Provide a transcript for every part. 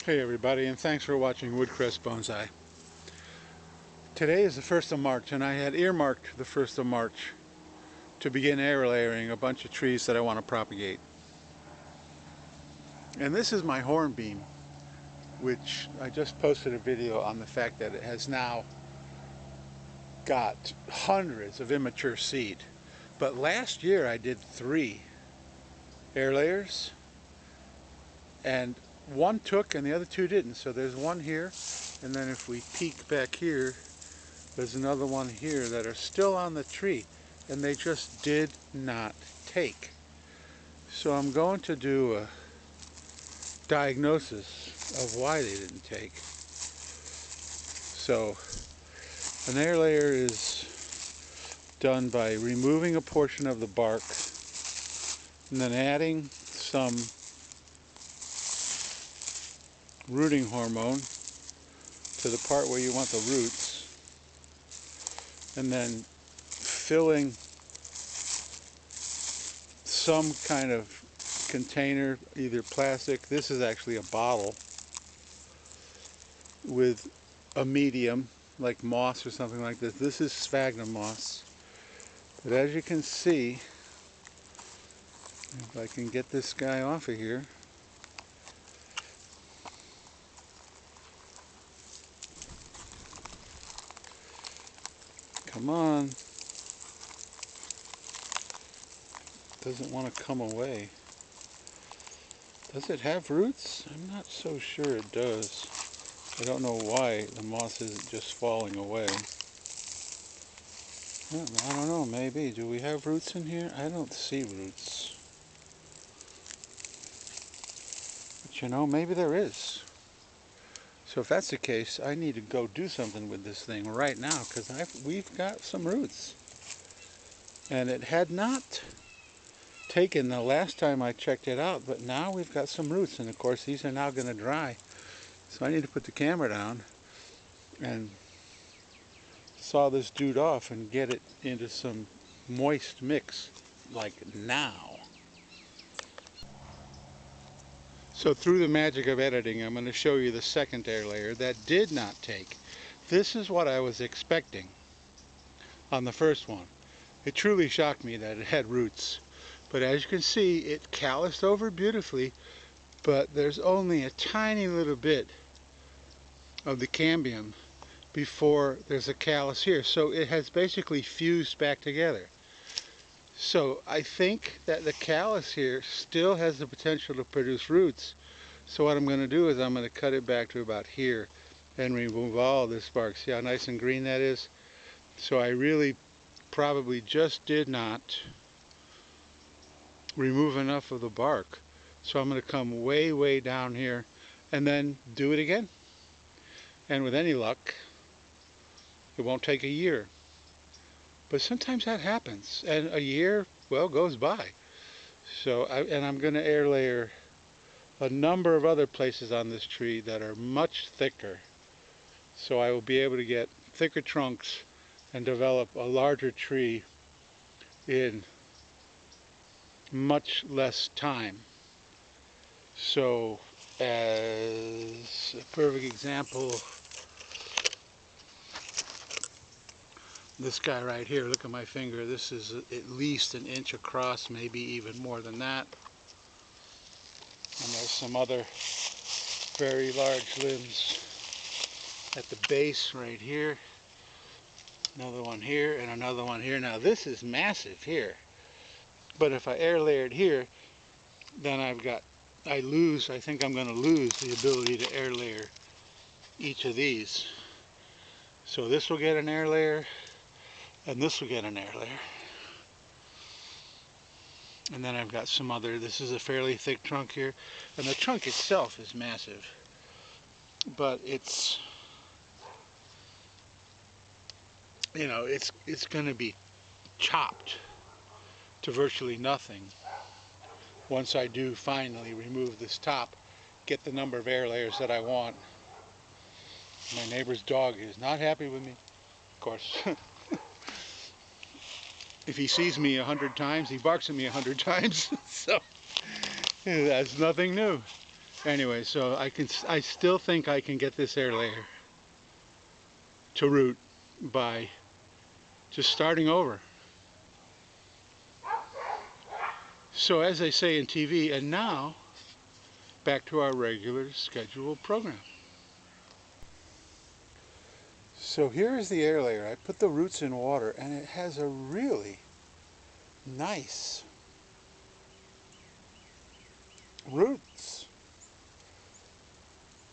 Hey everybody, and thanks for watching Woodcrest Bonsai. Today is the 1st of March, and I had earmarked the 1st of March to begin air layering a bunch of trees that I want to propagate. And this is my hornbeam, which I just posted a video on the fact that it has now got hundreds of immature seed. But last year I did 3 air layers, and one took and the other 2 didn't. So there's one here, and then if we peek back here, there's another one here that are still on the tree, and they just did not take. So I'm going to do a diagnosis of why they didn't take. So an air layer is done by removing a portion of the bark and then adding some rooting hormone to the part where you want the roots, and then filling some kind of container, either plastic, this is actually a bottle, with a medium like moss or something like this. This is sphagnum moss, but as you can see, if I can get this guy off of here, come on, doesn't want to come away. Does it have roots? I'm not so sure it does. I don't know why the moss isn't just falling away. I don't know, maybe. Do we have roots in here? I don't see roots. But you know, maybe there is. So if that's the case, I need to go do something with this thing right now, because we've got some roots. And it had not taken the last time I checked it out, but now we've got some roots, and of course these are now going to dry. So I need to put the camera down and saw this dude off and get it into some moist mix, like now. So through the magic of editing, I'm going to show you the second air layer that did not take. This is what I was expecting on the first one. It truly shocked me that it had roots. But as you can see, it calloused over beautifully, but there's only a tiny little bit of the cambium before there's a callus here. So it has basically fused back together. So I think that the callus here still has the potential to produce roots. So what I'm going to do is I'm going to cut it back to about here and remove all this bark. See how nice and green that is? So I really probably just did not remove enough of the bark. So I'm going to come way down here and then do it again. And with any luck, it won't take a year. But sometimes that happens, and a year, well, goes by. So I'm going to air layer a number of other places on this tree that are much thicker. So I will be able to get thicker trunks and develop a larger tree in much less time. So as a perfect example, this guy right here, look at my finger, this is at least 1 inch across, maybe even more than that. And there's some other very large limbs at the base right here. Another one here and another one here. Now this is massive here. But if I air layered here, then I think I'm going to lose the ability to air layer each of these. So this will get an air layer, and this will get an air layer. And then I've got some other, this is a fairly thick trunk here, and the trunk itself is massive. But it's, you know, it's going to be chopped to virtually nothing once I do finally remove this top, get the number of air layers that I want. My neighbor's dog is not happy with me, of course. If he sees me 100 times, he barks at me 100 times. So that's nothing new. Anyway, so I still think I can get this air layer to root by just starting over. So as they say in TV, and now back to our regular scheduled program. So here's the air layer. I put the roots in water and it has a really nice roots.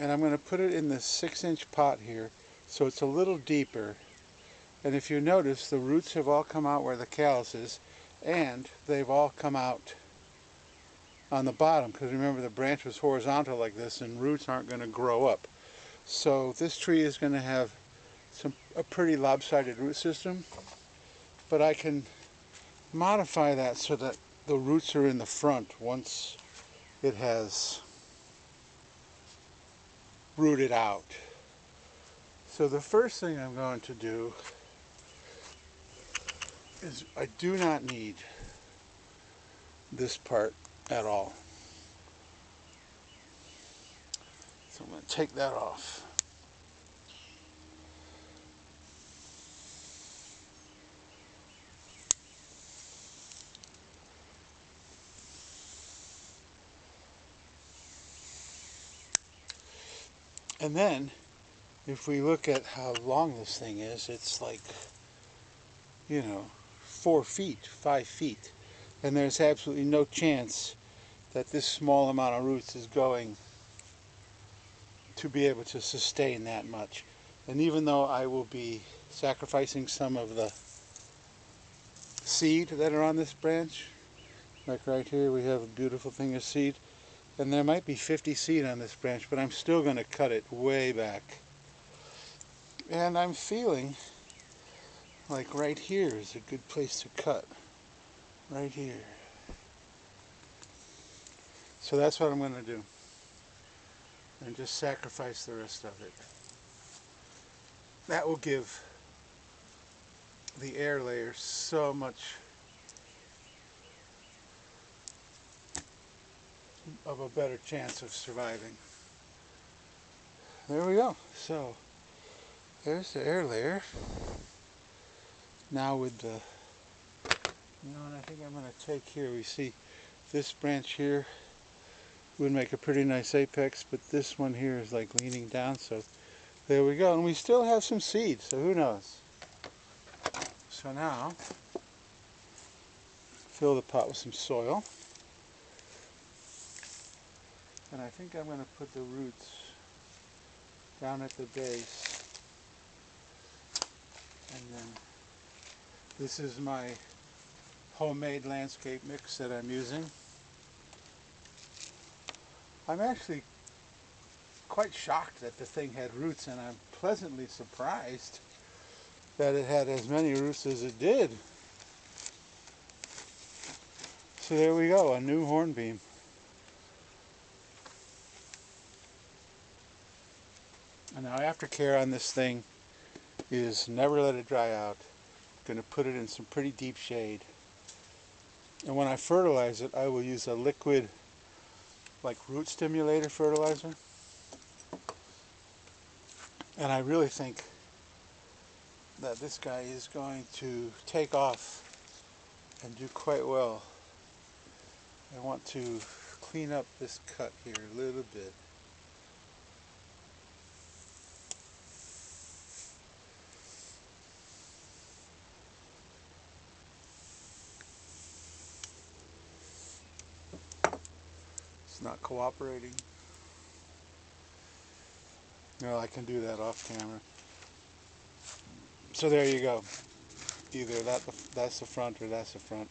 And I'm going to put it in the 6-inch pot here so it's a little deeper. And if you notice, the roots have all come out where the callus is, and they've all come out on the bottom, because remember the branch was horizontal like this and roots aren't going to grow up. So this tree is going to have a pretty lopsided root system, but I can modify that so that the roots are in the front once it has rooted out. So the first thing I'm going to do is I do not need this part at all. So I'm going to take that off. And then, if we look at how long this thing is, it's like, 4 feet, 5 feet. And there's absolutely no chance that this small amount of roots is going to be able to sustain that much. And even though I will be sacrificing some of the seed that are on this branch, like right here we have a beautiful thing of seed, and there might be 50 seed on this branch, but I'm still going to cut it way back. And I'm feeling like right here is a good place to cut. Right here. So that's what I'm going to do. And just sacrifice the rest of it. That will give the air layer so much of a better chance of surviving. There we go. So there's the air layer. Now with the, and I think I'm going to take here, we see this branch here would make a pretty nice apex, but this one here is like leaning down, so there we go. And we still have some seeds, so who knows. So now, fill the pot with some soil. And I think I'm going to put the roots down at the base. And then this is my homemade landscape mix that I'm using. I'm actually quite shocked that the thing had roots, and I'm pleasantly surprised that it had as many roots as it did. So there we go, a new hornbeam. And now aftercare on this thing is never let it dry out. I'm going to put it in some pretty deep shade. And when I fertilize it, I will use a liquid, like root stimulator fertilizer. And I really think that this guy is going to take off and do quite well. I want to clean up this cut here a little bit. It's not cooperating. No, I can do that off camera. So there you go. Either that's the front or that's the front.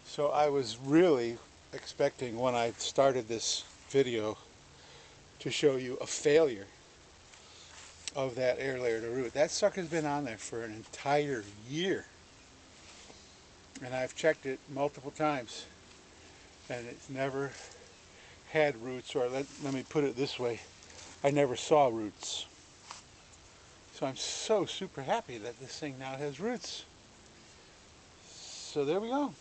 So I was really expecting when I started this video to show you a failure of that air layer to root. That sucker's been on there for an entire year. And I've checked it multiple times. And it's never had roots, or let me put it this way, I never saw roots. So I'm so super happy that this thing now has roots. So there we go.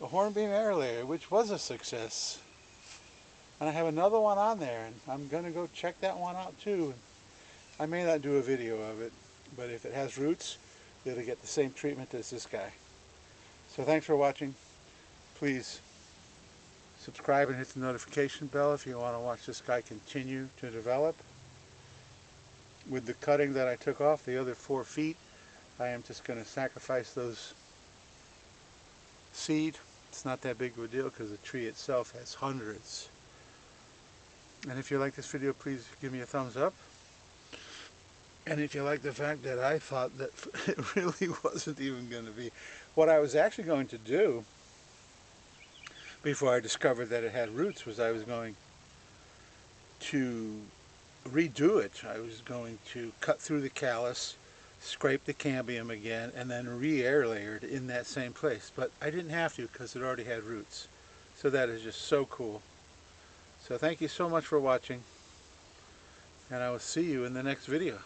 a hornbeam air layer, which was a success. And I have another one on there, and I'm going to go check that one out too. I may not do a video of it, but if it has roots, it'll get the same treatment as this guy. So thanks for watching. Please subscribe and hit the notification bell if you want to watch this guy continue to develop. With the cutting that I took off, the other 4 feet, I am just going to sacrifice those seed. It's not that big of a deal because the tree itself has hundreds. And if you like this video, please give me a thumbs up. And if you like the fact that I thought that it really wasn't even going to be, what I was actually going to do before I discovered that it had roots was I was going to redo it. I was going to cut through the callus, scrape the cambium again, and then re-air layered in that same place. But I didn't have to because it already had roots. So that is just so cool. So thank you so much for watching, and I will see you in the next video.